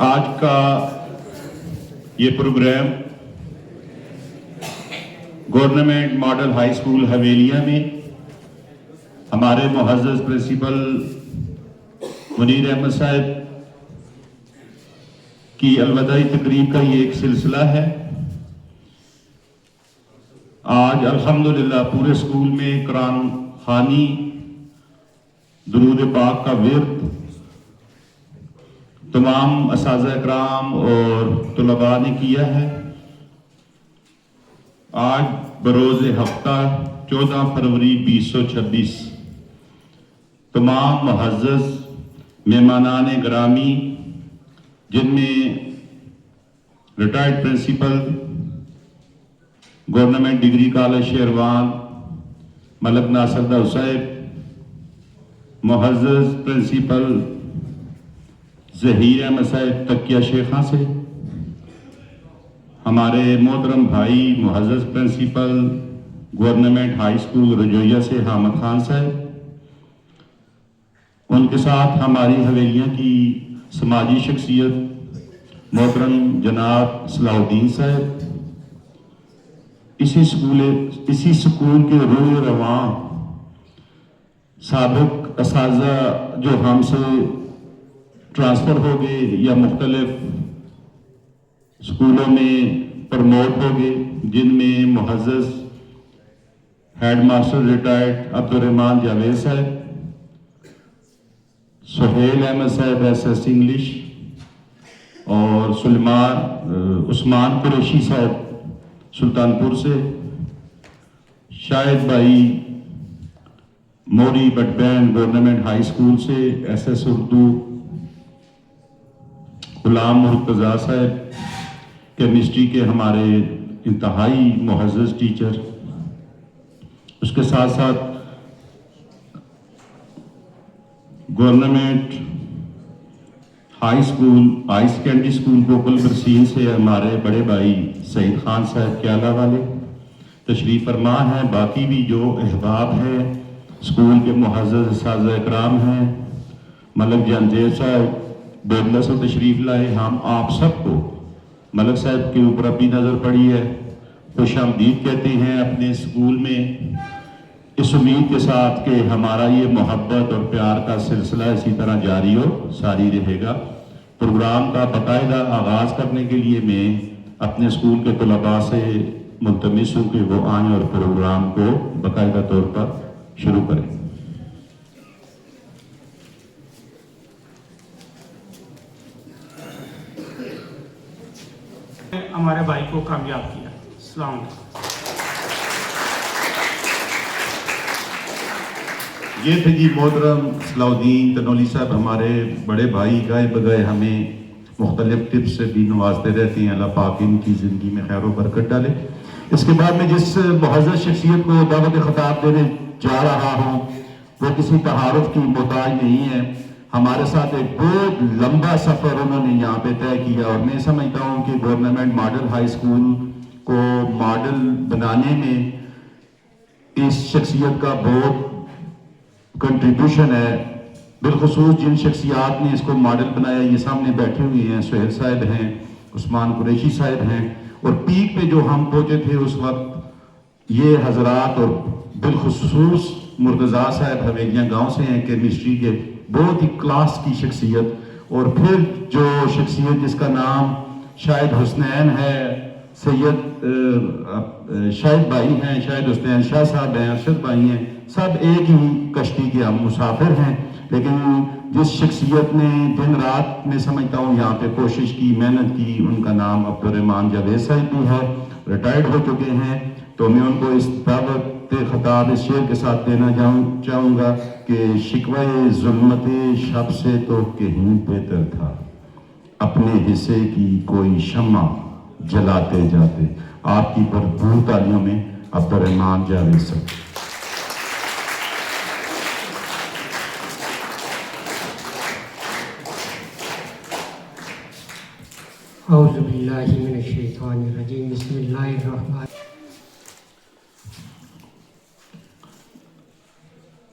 آج کا یہ program government model high school Havelian میں ہمارے معزز پرنسپل منیر احمد صاحب کی الوداعی تقریب کا یہ ایک سلسلہ ہے۔ آج الحمدللہ پورے اسکول میں قرآن خوانی، درود پاک کا ورد تمام اساتذہ اکرام اور طلباء نے کیا ہے۔ آج بروز ہفتہ 14 فروری 2026 تمام معزز مہمانان گرامی، جن میں retired principal government degree college Sherwan Malik Nasir Dao sahib, معزز پرنسپل ظہیر احمد صاحب تکیہ شیخاں سے، ہمارے محترم بھائی معزز پرنسپل گورنمنٹ ہائی اسکول رجویہ سے حامد خان صاحب، ان کے ساتھ ہماری حویلیہ کی سماجی شخصیت محترم جناب صلاح الدین صاحب، اسی سکول کے روح رواں سابق اساتذہ جو ہم سے ٹرانسفر ہو گئے یا مختلف اسکولوں میں پروموٹ ہو گئے، جن میں معزز head master retired Abdulrahman Javed صاحب، سہیل احمد صاحب ایس ایس انگلش، اور عثمان قریشی صاحب سلطان پور سے، شاہد بھائی موری بٹ بین گورنمنٹ ہائی اسکول سے ایس ایس اردو، غلام مرتضیٰ صاحب کیمسٹری کے ہمارے انتہائی معزز ٹیچر، اس کے ساتھ ساتھ گورنمنٹ ہائی سیکنڈری اسکول کوکل برسین سے ہمارے بڑے بھائی سعید خان صاحب کیالہ والے تشریف فرما ہیں۔ باقی بھی جو احباب ہیں، اسکول کے معزز اساتذہ اکرام ہیں، ملک جانزیر صاحب بیرلا سے تشریف لائے، ہم آپ سب کو ملک صاحب کے اوپر اپنی نظر پڑی ہے، خوش آمدید کہتے ہیں اپنے اسکول میں، اس امید کے ساتھ کہ ہمارا یہ محبت اور پیار کا سلسلہ اسی طرح جاری و ساری رہے گا۔ پروگرام کا باقاعدہ آغاز کرنے کے لیے میں اپنے اسکول کے طلباء سے ملتمس ہوں کہ وہ آئیں اور پروگرام کو باقاعدہ طور پر شروع کریں۔ ہمارے بھائی کو کامیاب کیا۔ السلام علیکم۔ یہ تھے جی محترم صلاح الدین تنولی صاحب، ہمارے بڑے بھائی، گائے بگائے ہمیں مختلف ٹپس سے بھی نوازتے رہتے ہیں، اللہ پاک ان کی زندگی میں خیر و برکت ڈالے۔ اس کے بعد میں جس معزز شخصیت کو دعوت خطاب دینے جا رہا ہوں وہ کسی تعارف کی محتاج نہیں ہے۔ ہمارے ساتھ ایک بہت لمبا سفر انہوں نے یہاں پہ طے کیا، اور میں سمجھتا ہوں کہ گورنمنٹ ماڈل ہائی اسکول کو ماڈل بنانے میں اس شخصیت کا بہت کنٹریبیوشن ہے۔ بالخصوص جن شخصیات نے اس کو ماڈل بنایا، یہ سامنے بیٹھے ہوئے ہیں، سہیل صاحب ہیں، عثمان قریشی صاحب ہیں، اور پیک پہ جو ہم پہنچے تھے اس وقت یہ حضرات، اور بالخصوص مرتضیٰ صاحب حویلیہ گاؤں سے ہیں، کیمسٹری کے بہت ہی کلاس کی شخصیت، اور پھر جو شخصیت جس کا نام شاہد حسنین ہے، شاہد بھائی ہیں، شاہد حسنین شاہ صاحب ہیں، ارشد بھائی ہیں، سب ایک ہی کشتی کے ہم مسافر ہیں، لیکن جس شخصیت نے دن رات میں سمجھتا ہوں یہاں پہ کوشش کی، محنت کی، ان کا نام عبدالرحمان جاوید صاحب بھی ہے، ریٹائرڈ ہو چکے ہیں، تو میں ان کو اس دعوت خطاب اس شعر کے ساتھ دینا چاہوں گا کہ شکوہ ظلمت شب سے تو کہیں بہتر تھا، اپنے حصے کی کوئی شمع جلاتے جاتے۔ آپ کی بھرپور تالیوں میں عبدالرحمان جاوید صاحب۔ اعوذ باللہ من الشیطان الرجیم، بسم اللہ الرحمن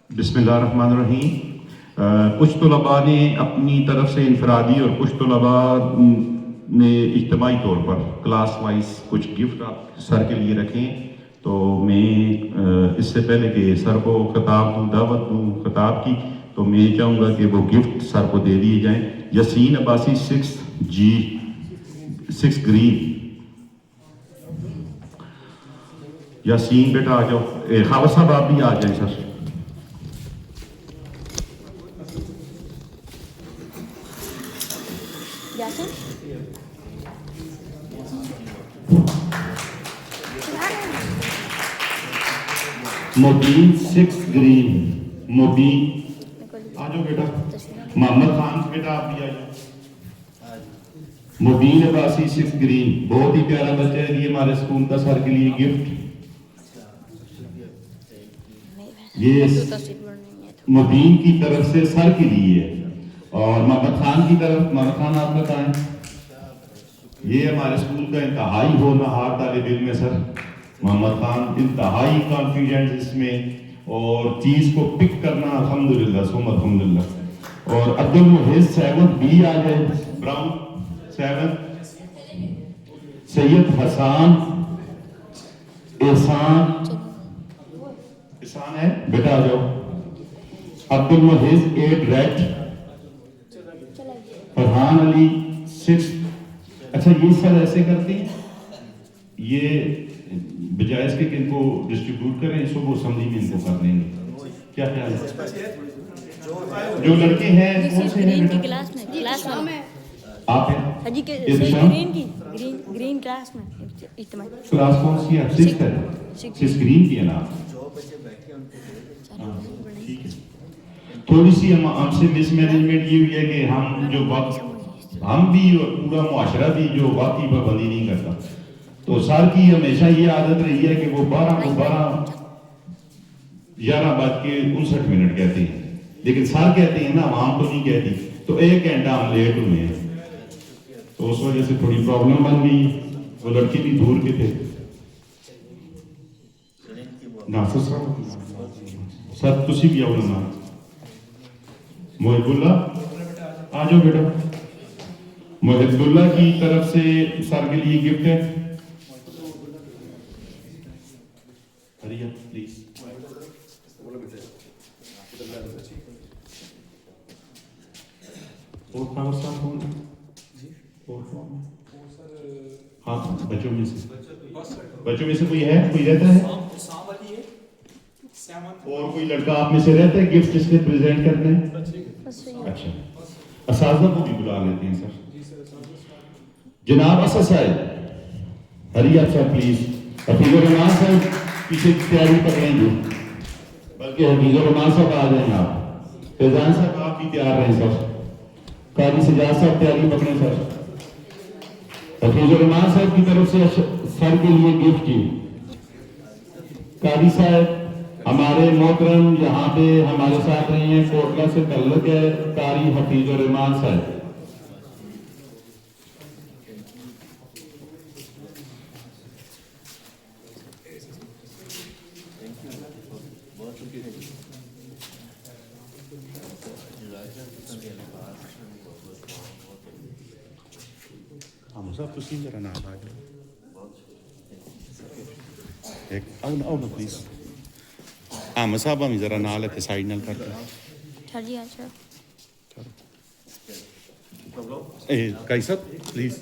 بسم اللہ الرحمن الرحیم۔ کچھ طلباء نے اپنی طرف سے انفرادی اور کچھ طلباء نے اجتماعی طور پر کلاس وائز کچھ گفٹ آپ سر کے لیے رکھیں. تو میں اس سے پہلے کہ سر کو خطاب دوں، دعوت دوں خطاب کی، تو میں چاہوں گا کہ وہ گفٹ سر کو دے دیے جائیں. یاسین عباسی 6 گرین. یاسین بیٹا آ جاؤ. خاوت صاحب آپ بھی آ جائیں سر. مبین 6 گرین. مبین آ جاؤ بیٹا. محمد خان بیٹا آپ بھی آ جاؤ. مبین عباسی 6 گرین. بہت ہی پیارا بچہ ہے. یہ ہمارے اسکول کا سر کے لیے گفٹ. یہ مبین کی طرف سے سر کے لیے ہے. اور محمد خان کی طرف، محمد خان آپ بتائیں. یہ ہمارے اسکول کا انتہائی ہونہار طالب علم ہے سر محمد خان. انتہائی کانفیڈنس اس میں اور چیز کو پک کرنا الحمدللہ ثم الحمدللہ. اور عبد المحیط 7 بھی آ جائے. براؤن 7. سید حسان احسان ہے بیٹا آ جاؤ. عبد المحیط 8 ریڈ. فرحان علی 6. اچھا یہ سر ایسے کرتے ہیں، یہ بجائے اس کے کہ ان کو ڈسٹریبیوٹ کریں، اس کو اسمبلی میں ان کو کر دیں گے. کیا خیال ہے؟ جو لڑکے ہیں کون سے ہیں بیٹا؟ آپ ہیں گرین کلاس میں کلاس کون سی ہے؟ 6 ہے. 6 گرین کی ہے نا. ٹھیک ہے. تھوڑی سی ہم سے مس مینجمنٹ یہ ہوئی ہے کہ ہم جو وقت، ہم بھی اور پورا معاشرہ بھی جو وقت کی پابندی نہیں کرتا. تو سر کی ہمیشہ یہ عادت رہی ہے کہ وہ 12 کو 11:59 کہتے ہیں، لیکن سر کہتے ہیں نا، عوام تو نہیں کہتی. تو 1 گھنٹہ ہم لیٹ ہوئے ہیں، تو اس وجہ سے تھوڑی پرابلم بن گئی. وہ لڑکی بھی دور کے تھے. ناصر صاحب سر تسی بھی آؤ نا. محب اللہ آ جاؤ بیٹا. محب اللہ کی طرف سے سر کے لیے گفٹ ہے. پلیز. ہاں بچوں میں سے کوئی ہے، کوئی رہتا ہے اور کوئی لڑکا آپ میں سے رہتا ہے گفٹ جس کے پریزنٹ کرنا ہے؟ اچھا اساتذہ کو بھی بلا لیتے ہیں سر. جناب اسد صاحب، ہریات صاحب پلیز. حفیظ الرحمان صاحب پیچھے تیاری پکڑیں گے، بلکہ حفیظ الرحمان صاحب آ جائیں. آپ فیضان صاحب آپ بھی تیار رہیں سر. قاری سجاد صاحب تیاری پکڑیں سر. حفیظ الرحمان صاحب کی طرف سے سر کے لیے گفٹ کی. قاری صاحب ہمارے محترم یہاں پہ ہمارے ساتھ رہے ہیں، کوٹلہ سے تعلق ہے. قاری حفیظ الرحمان صاحب. صاحب تسی ذرا نام آ جاؤ. ایک آؤ نا پلیز. احمد صاحب ہمیں ذرا نال ہے سائڈ نال کر کے. کئی صاحب پلیز.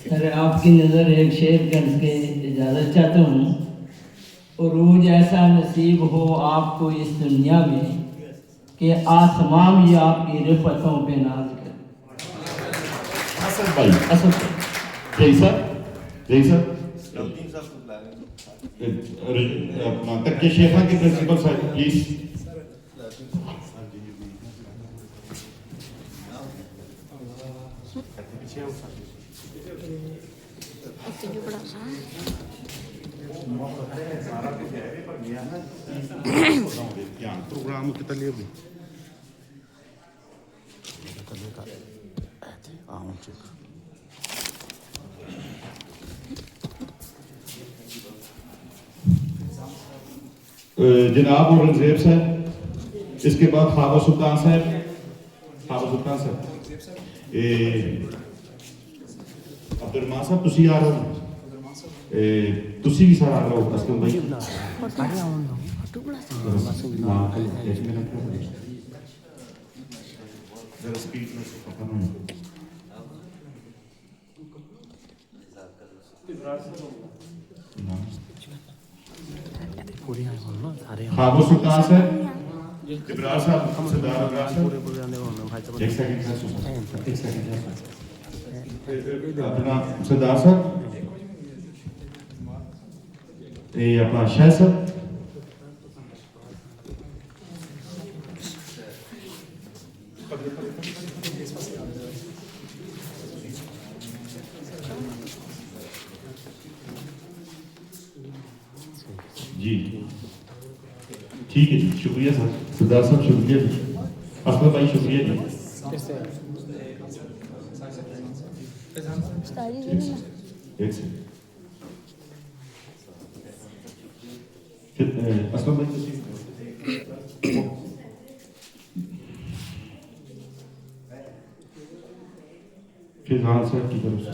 سر آپ کی نظر ایک شعر کر کے اجازت چاہتا ہوں. عروج ایسا نصیب ہو آپ کو اس دنیا میں کہ آسمان بھی آپ کی رفتوں پہ ناز کرے. اسد بھائی، اسد جی سر، جی سر. تکیہ شیخہ کے پرنسپل صاحب پلیز. پروگرام کتنے جناب اورنگزیب صاحب، اس کے بعد خواجہ سلطان صاحب، عبدالرحمان صاحب تسی آ رہے ہو، تسی بھی سر آ رہے ہو، اسلم بھائی خواجہ سلطان صاحب، ابرار صاحب، سردار ابرار صاحب، ایک سیکنڈ اپنا سردار صاحب، یہ اپنا شاہ صاحب، جی ٹھیک ہے جی، شکریہ سر، سردار صاحب شکریہ جی، اسلم بھائی شکریہ جی، ایک سیکنڈ اسلم بھائی فضان صاحب کی طرف سے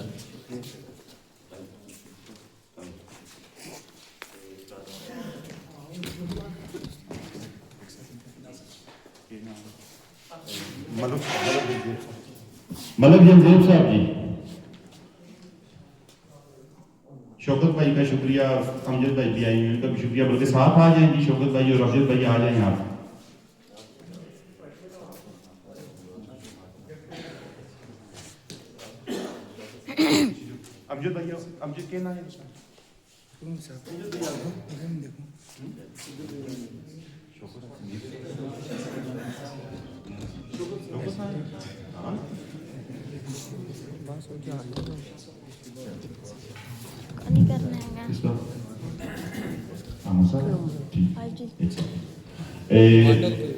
ملک جنزیب صاحب جی، شوکت بھائی کا شکریہ، امجد بھائی بھی آئی ہیں، ان کا بھی شکریہ، بلکہ ساتھ آ جائیں جی، شوکت بھائی اور امجد بھائی آ جائیں آپ. امجد بھائی، امجد کہنا ہے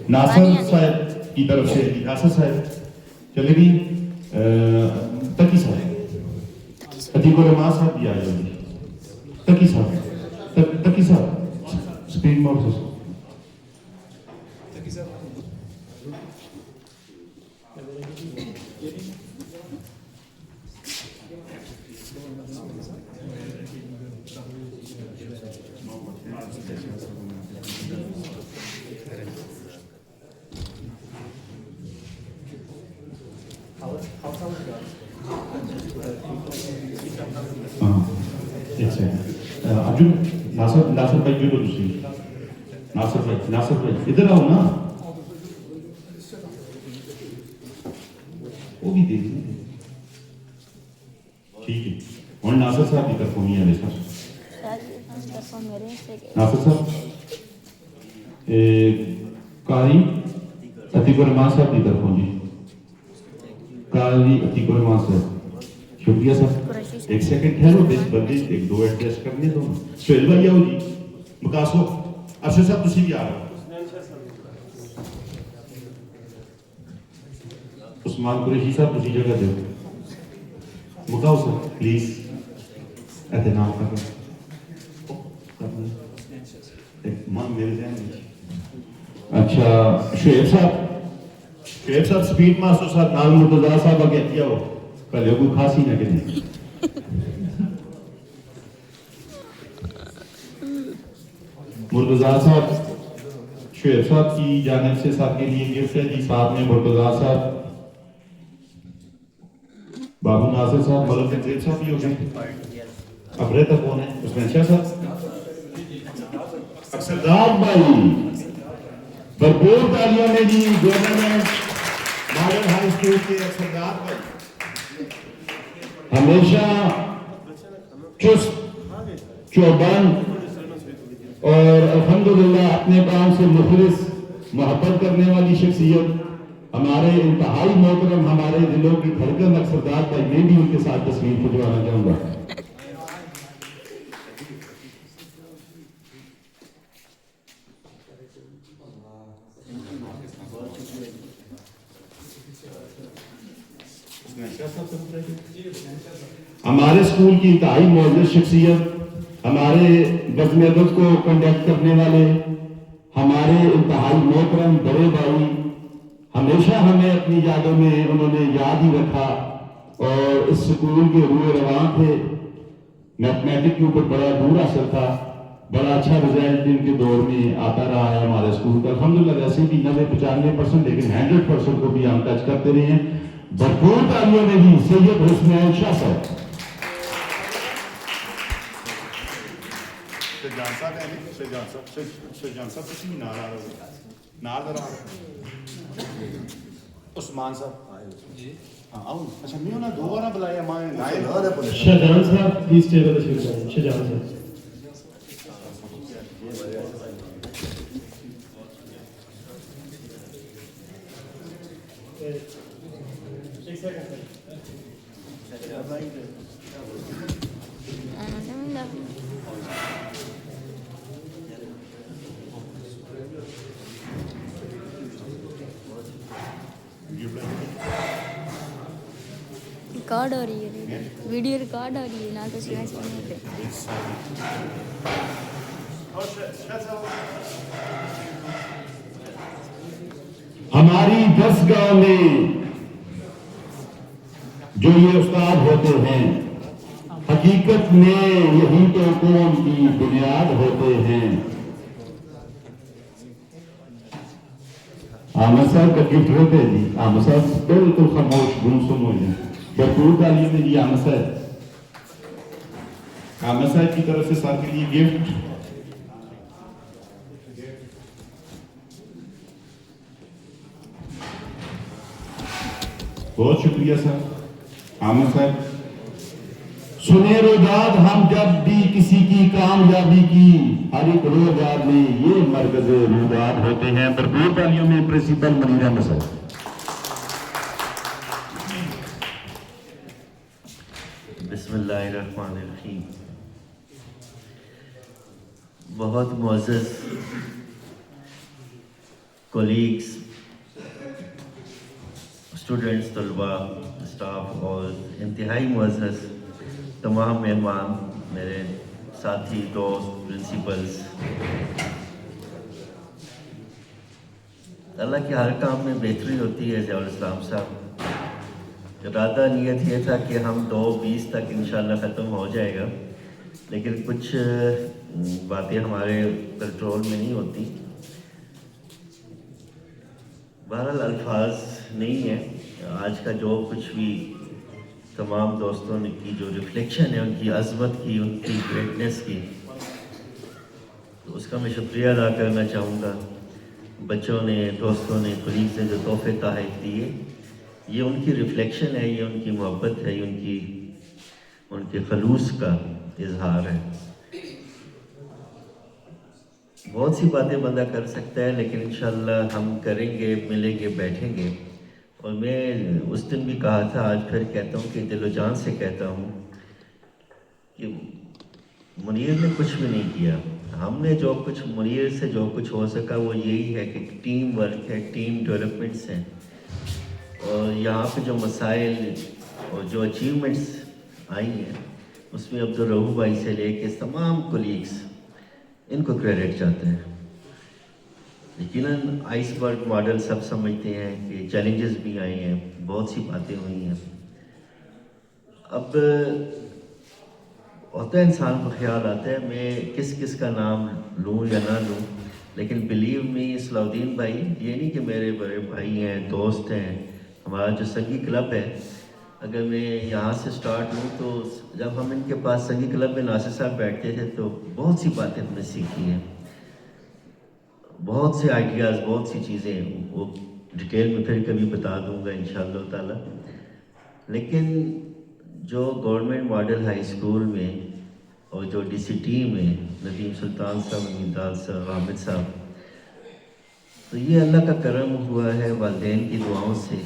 ناصر صاحب کی طرف سے، ناصر صاحب چلے گی، تقی صاحب، عتیق الرحمان صاحب بھی آئے ہوئے، تقی صاحب، تقی صاحب اسکرین مور سے ناصر بھائی جو دوسری ناصر بھائی ادھر آؤ نا، وہ بھی دے دیں ٹھیک ہے. اور ناصر صاحب کی طرف ہوئی ہے سر، ناصر صاحب، قاری عتیق الرحمان صاحب کی طرف ہوں جی، قاری عتیق الرحمان صاحب شکریہ سر. ایک سیکنڈ ٹھہرو، بندے ایک دو ایڈجسٹ کرنے دو. سہیل بھائی آؤ جی، مقاصو ارشد صاحب تسی بھی آ رہے ہو، عثمان قریشی صاحب تسی جگہ دو، مکاؤ سر پلیز، احترام کر رہے میرے ذہن میں. اچھا شعیب صاحب سپیڈ ماسٹر صاحب نال مرتضیٰ صاحب آگے کیا ہو کل کوئی خاصی نہ کریں. مرتضیٰ صاحب شعیب صاحب کی جانب سے صاحب کے لیے گفٹ ہے جی، ساتھ میں مرتضیٰ صاحب، بابو ناصر صاحب، ملک جنزیب صاحب بھی ہو گئے. ابرے تک کون ہے؟ عثمان شاہ صاحب، سردار بھائی بھرپور تالیوں میں جی، گورنمنٹ ماڈل ہائی اسکول کے سردار بھائی ہمیشہ چست چوبند اور الحمدللہ اپنے کام سے مخلص محبت کرنے والی شخصیت، ہمارے انتہائی محترم، ہمارے دلوں کی دھڑکن سردار بھائی، میں بھی ان کے ساتھ تصویر کھنچوانا چاہوں گا. ہمارے اسکول کی انتہائی معزز شخصیت، ہمارے بزم ادب کو کنڈکٹ کرنے والے ہمارے انتہائی محترم بڑے بھائی، ہمیشہ ہمیں اپنی یادوں میں انہوں نے یاد ہی رکھا اور اس اسکول کے روح رواں تھے. میتھمیٹک کے اوپر بڑا دور اثر تھا، بڑا اچھا رزلٹ ان کے دور میں آتا رہا ہے ہمارے اسکول کا. الحمدللہ ویسے بھی 90-95% لیکن 100% کو بھی ہم ٹچ کرتے رہے ہیں. بھرپور تعلیوں میں بھی سید حسنین شاہ صاحب عثمان صاحب جی ہاں اچھا میں انہیں دو بار بلایا شاہجہان صاحب please stay with us. Shah Jahan صاحب ریکارڈ ہو رہی ہے، ویڈیو ریکارڈ ہو رہی ہے نا، تو سیوائے سننے پہ ہماری درسگاہ میں جو یہ استاد ہوتے ہیں حقیقت میں یہی تو قوم کی بنیاد ہوتے ہیں. احمد صاحب کا گفٹ ہوتے ہیں جی. احمد صاحب بالکل خاموش گمسم ہو جائیں. بھرپور تعلیم میں جی احمد صاحب کی طرف سے سر کے لیے گفٹ. بہت شکریہ سر. احمد صاحب سنے روزاد ہم جب بھی کسی کی کامیابی کی ہر ایک روزاد میں یہ مرکز روزاد ہوتے ہیں. بھرپور تعلیوں میں پرنسپل منیر احمد صاحب. بسم اللہ الرحمن الرحیم. بہت معزز کولیگز، اسٹوڈنٹس، طلباء، اسٹاف اور انتہائی معزز تمام مہمان، میرے ساتھی، دوست، پرنسپلز، اللہ کے ہر کام میں بہتری ہوتی ہے. ضیاء الاسلام صاحب، ارادہ نیت یہ تھا کہ ہم 2:20 تک انشاءاللہ ختم ہو جائے گا، لیکن کچھ باتیں ہمارے کنٹرول میں نہیں ہوتی. بہرحال الفاظ نہیں ہے. آج کا جو کچھ بھی تمام دوستوں نے کی جو ریفلیکشن ہے ان کی عظمت کی، ان کی گریٹنس کی، تو اس کا میں شکریہ ادا کرنا چاہوں گا. بچوں نے، دوستوں نے، کولیگز نے جو تحفے تحائف دیے، یہ ان کی ریفلیکشن ہے، یہ ان کی محبت ہے، یہ ان کے خلوص کا اظہار ہے. بہت سی باتیں بندہ کر سکتا ہے، لیکن انشاءاللہ ہم کریں گے، ملیں گے، بیٹھیں گے. اور میں اس دن بھی کہا تھا، آج پھر کہتا ہوں کہ دل و جان سے کہتا ہوں کہ منیر نے کچھ بھی نہیں کیا. ہم نے جو کچھ منیر سے جو کچھ ہو سکا وہ یہی ہے کہ ٹیم ورک ہے، ٹیم ڈیولپمنٹس ہیں. اور یہاں پہ جو مسائل اور جو اچیومنٹس آئی ہیں اس میں عبدالرؤف بھائی سے لے کے تمام کولیگز ان کو کریڈٹ چاہتے ہیں. یقیناً آئس برگ ماڈل سب سمجھتے ہیں کہ چیلنجز بھی آئے ہیں، بہت سی باتیں ہوئی ہیں. اب ہوتا ہے انسان کو خیال آتا ہے میں کس کس کا نام لوں یا نہ لوں، لیکن بلیو می صلاح الدین بھائی یہ نہیں کہ میرے بڑے بھائی ہیں، دوست ہیں. ہمارا جو سنگی کلب ہے، اگر میں یہاں سے سٹارٹ لوں تو جب ہم ان کے پاس سنگی کلب میں ناصر صاحب بیٹھتے تھے تو بہت سی باتیں ہم نے سیکھی ہیں، بہت سے آئیڈیاز، بہت سی چیزیں، وہ ڈیٹیل میں پھر کبھی بتا دوں گا انشاءاللہ تعالی. لیکن جو گورنمنٹ ماڈل ہائی اسکول میں اور جو ڈی سی ٹی میں ندیم سلطان صاحب، امداد صاحب، حامد صاحب، تو یہ اللہ کا کرم ہوا ہے والدین کی دعاؤں سے.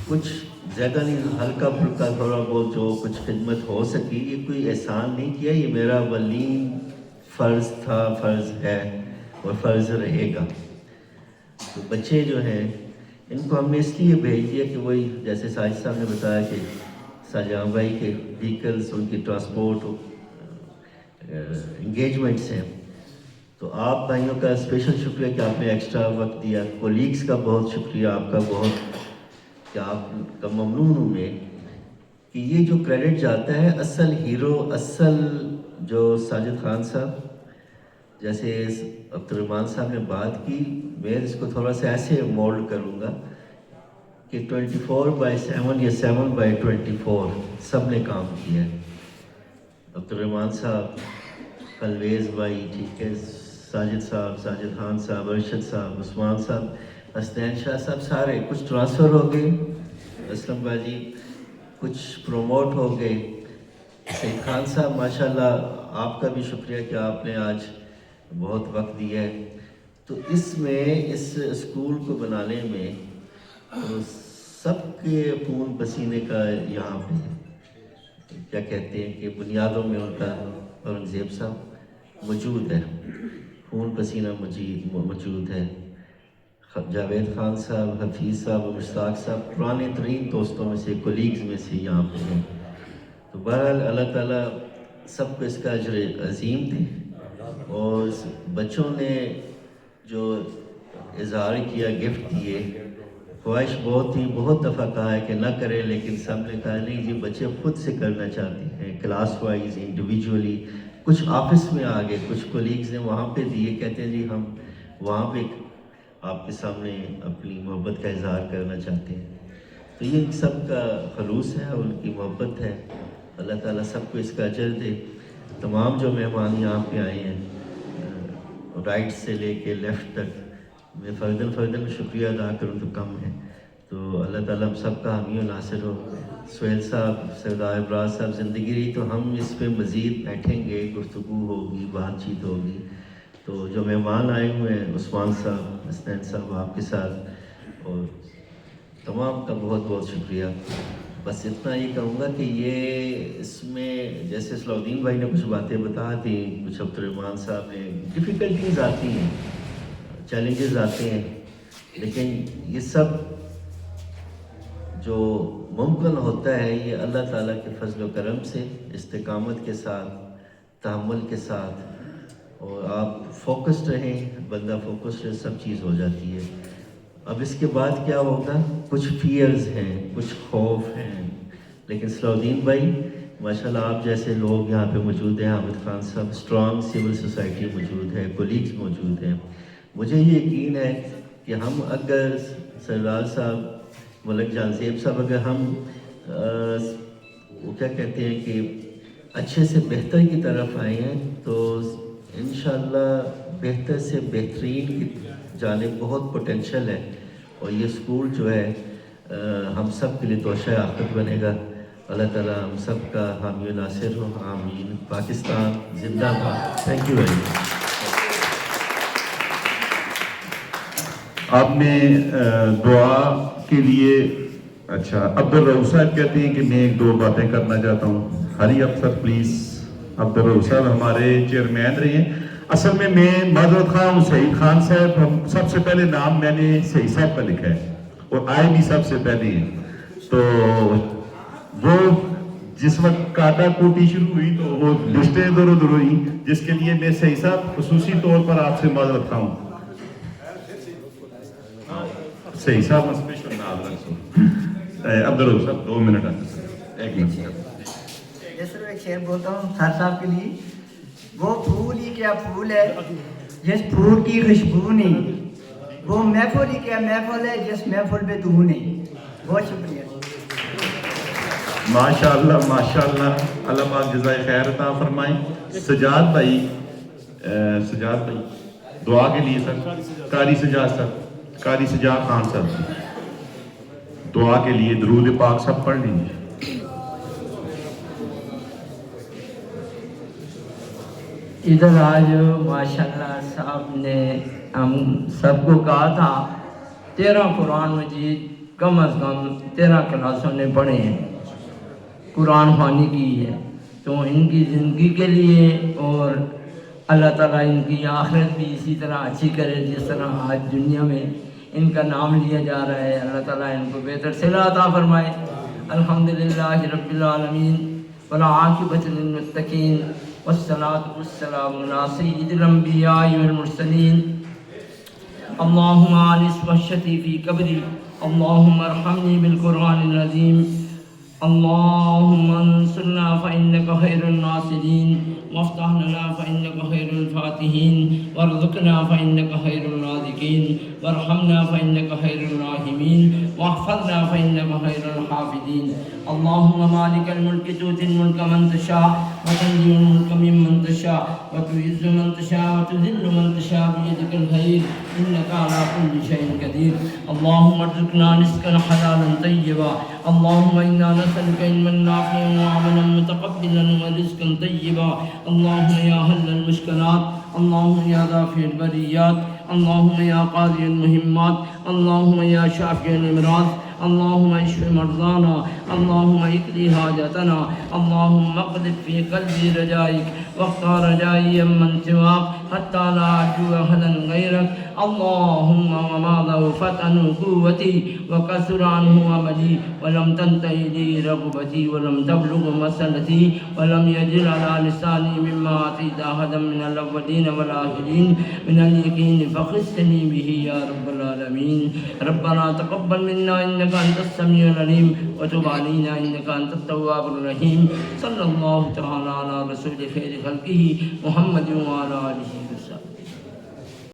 کچھ زیادہ نہیں، ہلکا پھلکا تھوڑا بہت جو کچھ خدمت ہو سکی، یہ کوئی احسان نہیں کیا، یہ میرا اولین فرض تھا، فرض ہے اور فرض رہے گا. تو بچے جو ہیں ان کو ہم نے اس لیے بھیج دیا کہ وہی جیسے ساجد صاحب نے بتایا کہ شاہجہاں بھائی کے وہیکلس، ان کی ٹرانسپورٹ انگیجمنٹس ہیں. تو آپ بھائیوں کا اسپیشل شکریہ کہ آپ نے ایکسٹرا وقت دیا. کولیگس کا بہت شکریہ آپ کا، بہت کہ آپ کا ممنون ہوں میں کہ یہ جو کریڈٹ جاتا ہے اصل ہیرو، اصل جو ساجد خان صاحب، جیسے عبد الرحمن صاحب نے بات کی، میں اس کو تھوڑا سا ایسے مولڈ کروں گا کہ 24/7 یا 7/24 سب نے کام کیا ہے. عبد الرحمن صاحب، پرویز بھائی، ٹھیک ہے، ساجد صاحب، ساجد خان صاحب، ارشد صاحب، عثمان صاحب، حسنین شاہ صاحب، سارے کچھ ٹرانسفر ہو گئے، اسلم بھاجی کچھ پروموٹ ہو گئے. سعید خان صاحب ماشاءاللہ آپ کا بھی شکریہ کہ آپ نے آج بہت وقت دیا ہے. تو اس میں اس اسکول کو بنانے میں سب کے خون پسینے کا یہاں پہ کیا کہتے ہیں کہ بنیادوں میں ان کا اورنگزیب صاحب موجود ہے، خون پسینہ موجود ہے. جاوید خان صاحب، حفیظ صاحب اور مشتاق صاحب پرانے ترین دوستوں میں سے، کولیگز میں سے یہاں پہ ہیں. تو بہرحال اللہ تعالیٰ سب کو اس کا اجر عظیم دے. اور بچوں نے جو اظہار کیا، گفٹ دیے، خواہش بہت تھی، بہت دفعہ کہا ہے کہ نہ کریں، لیکن سب نے کہا نہیں جی بچے خود سے کرنا چاہتے ہیں، کلاس وائز، انڈیویجولی. کچھ آفس میں آ گئے، کچھ کولیگز نے وہاں پہ دیے، کہتے ہیں جی ہم وہاں پہ آپ کے سامنے اپنی محبت کا اظہار کرنا چاہتے ہیں. تو یہ سب کا خلوص ہے، ان کی محبت ہے. اللہ تعالیٰ سب کو اس کا اجر دے. تمام جو مہمان یہاں پہ آئے ہیں، رائٹ سے لے کے لیفٹ تک، میں فرداً شکریہ ادا کروں تو کم ہے. تو اللہ تعالیٰ ہم سب کا حامی و ناصر ہو. سہیل صاحب، سردار ابراز صاحب، زندگی رہی تو ہم اس پہ مزید بیٹھیں گے، گفتگو ہوگی، بات چیت ہوگی. تو جو مہمان آئے ہوئے ہیں، عثمان صاحب، حسنین صاحب، آپ کے ساتھ، اور تمام کا بہت بہت شکریہ. بس اتنا یہ کہوں گا کہ یہ اس میں جیسے صلاح الدین بھائی نے کچھ باتیں بتا دیں، کچھ عبد الرحمن صاحب نے، ڈیفیکلٹیز آتی ہیں، چیلنجز آتے ہیں، لیکن یہ سب جو ممکن ہوتا ہے یہ اللہ تعالیٰ کے فضل و کرم سے، استقامت کے ساتھ، تحمل کے ساتھ، اور آپ فوکسڈ رہیں، بندہ فوکسڈ رہے، سب چیز ہو جاتی ہے. اب اس کے بعد کیا ہوگا؟ کچھ فیئرز ہیں، کچھ خوف ہیں، لیکن صلاح الدین بھائی ماشاءاللہ آپ جیسے لوگ یہاں پہ موجود ہیں، حامد خان صاحب، اسٹرانگ سول سوسائٹی موجود ہے، کولیگز موجود ہیں. مجھے یہ یقین ہے کہ ہم اگر سردار صاحب، ملک جان زیب صاحب، اگر ہم وہ کیا کہتے ہیں کہ اچھے سے بہتر کی طرف آئے ہیں تو انشاءاللہ بہتر سے بہترین کی جانب بہت پوٹینشل ہے. اور یہ اسکول جو ہے ہم سب کے لیے توشہ آخرت بنے گا. اللہ تعالیٰ ہم سب کا حامی و ناصر ہو. آمین. پاکستان زندہ باد. Thank you very much. آپ نے دعا کے لیے، اچھا عبدالرؤوف صاحب کہتے ہیں کہ میں ایک دو باتیں کرنا چاہتا ہوں. ہری افسر پلیز. عبدالرؤوف صاحب ہمارے چیئرمین رہے ہیں. اصل میں معذرت خواہ ہوں سعید خان صاحب، ہم سب سے پہلے نام میں نے سعید صاحب کا لکھا ہے اور آئے بھی سب سے پہلے ہیں. تو وہ جس وقت کاٹا کوٹی شروع ہوئی تو وہ لسٹیں ادھر ادھر ہوئی، جس کے لیے میں سعید صاحب خصوصی طور پر آپ سے معذرت خواہ ہوں. صحیح صاحب اسپیشل نام رکھو. عبدالرؤوف صاحب 2 منٹ ایک منٹ. جیسے میں ایک شعر بولتا ہوں سر صاحب کے لیے. وہ پھول ہی کیا پھول ہے جس پھول کی خوشبو نہیں، وہ محفل ہی کیا محفل ہے جس محفل پہ تو نہیں. بہت شکریہ. ماشاءاللہ ماشاءاللہ. اللہ پاک جزائے خیر عطا فرمائیں. سجاد بھائی، سجاد بھائی دعا کے لیے سر. قاری سجاد صاحب، قاری سجاد خان صاحب دعا کے لیے درود پاک سب پڑھ لیجیے. ادھر آج ماشاءاللہ صاحب نے ہم سب کو کہا تھا 13 قرآن مجید کم از کم 13 کلاسوں نے پڑھے ہیں، قرآن خوانی کی ہے. تو ان کی زندگی کے لیے اور اللہ تعالیٰ ان کی آخرت بھی اسی طرح اچھی کرے جس طرح آج دنیا میں ان کا نام لیا جا رہا ہے، اللہ تعالیٰ ان کو بہتر صلہ عطا فرمائے۔ الحمدللہ رب العالمین والعاقبۃ للمتقین والصلاة والسلام علی سید الانبیاء والمرسلین۔ اللہم آنس وحشتی فی قبری، اللہم ارحمنی بالقرآن العظیم، اللہم انصرنا فإنک خیر الناصرین، وافتح لنا فإنک خیر الفاتحین، وارزقنا فإنک خیر الرازقین، وارحمنا فإنک خیر الراحمین، واحفظنا فإنک خیر الحافظین۔ اللہم مالک الملک تؤتی الملک من تشاء وتنزع الملک ممن تشاء وتعز من تشاء وتذل من تشاء بيدك الخير إنك على كل شيء قدير۔ اللهم ارزقنا رزقا حلالا طيبا، اللهم إنا نسألك علما نافعا وعملا متقبلا ورزقا طيبا، اللهم يا حل المشكلات، اللهم يا دافع البريات، اللهم يا قاضي المهمات، اللهم يا شافي الأمراض، اللهم اشف مرضانا، اللهم اقض حاجتنا، اللهم اقذف في قلبي رجائك واختار رجائي من سواك حتى لا أرجو أحدا غيرك، اللهم وما ضعفت عنه قوتي وكثر عنه عملي ولم تنتهي لي رغبتي ولم تبلغ مسألتي ولم يجر على لساني مما أعطيت أحدا من الأولين والآخرين من اليقين فخصني به يا رب العالمين۔ ربنا تقبل منا إنك أنت السميع العليم وتب علينا إنك أنت التواب الرحيم۔ صلى الله تعالى على رسول خير خلقه محمد وعلى آله وسلم۔